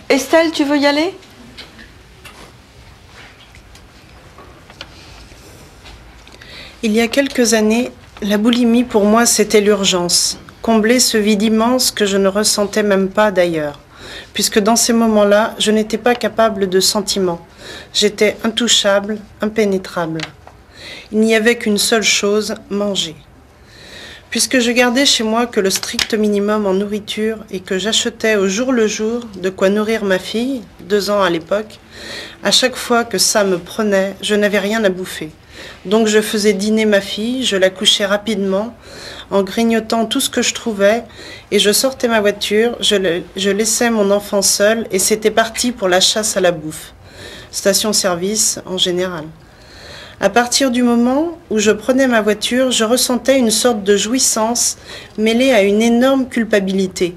Estelle, tu veux y aller? Il y a quelques années, la boulimie pour moi c'était l'urgence, combler ce vide immense que je ne ressentais même pas d'ailleurs, puisque dans ces moments-là, je n'étais pas capable de sentiments. J'étais intouchable, impénétrable. Il n'y avait qu'une seule chose, manger. Puisque je gardais chez moi que le strict minimum en nourriture et que j'achetais au jour le jour de quoi nourrir ma fille, 2 ans à l'époque, à chaque fois que ça me prenait, je n'avais rien à bouffer. Donc je faisais dîner ma fille, je la couchais rapidement, en grignotant tout ce que je trouvais, et je sortais ma voiture, je laissais mon enfant seul, et c'était parti pour la chasse à la bouffe. Station-service en général. À partir du moment où je prenais ma voiture, je ressentais une sorte de jouissance mêlée à une énorme culpabilité.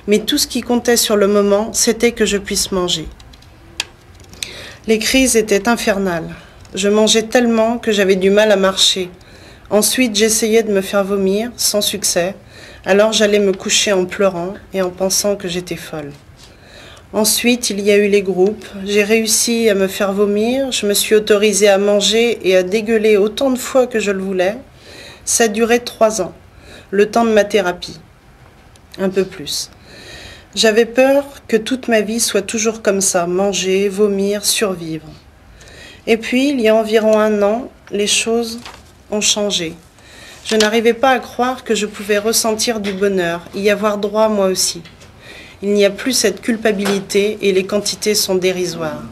Mais tout ce qui comptait sur le moment, c'était que je puisse manger. Les crises étaient infernales. Je mangeais tellement que j'avais du mal à marcher. Ensuite, j'essayais de me faire vomir, sans succès. Alors j'allais me coucher en pleurant et en pensant que j'étais folle. Ensuite, il y a eu les groupes. J'ai réussi à me faire vomir. Je me suis autorisée à manger et à dégueuler autant de fois que je le voulais. Ça a duré 3 ans, le temps de ma thérapie. Un peu plus. J'avais peur que toute ma vie soit toujours comme ça, manger, vomir, survivre. Et puis, il y a environ 1 an, les choses ont changé. Je n'arrivais pas à croire que je pouvais ressentir du bonheur, y avoir droit moi aussi. Il n'y a plus cette culpabilité et les quantités sont dérisoires.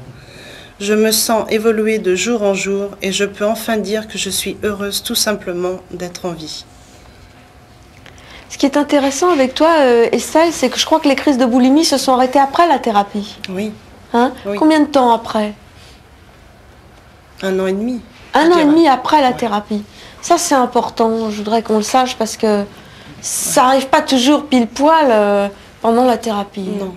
Je me sens évoluer de jour en jour et je peux enfin dire que je suis heureuse tout simplement d'être en vie. Ce qui est intéressant avec toi, Estelle, c'est que je crois que les crises de boulimie se sont arrêtées après la thérapie. Oui. Hein? Oui. Combien de temps après? 1 an et demi. 1 an et demi après la thérapie. Ça, c'est important, je voudrais qu'on le sache, parce que ça n'arrive pas toujours pile poil pendant la thérapie. Non.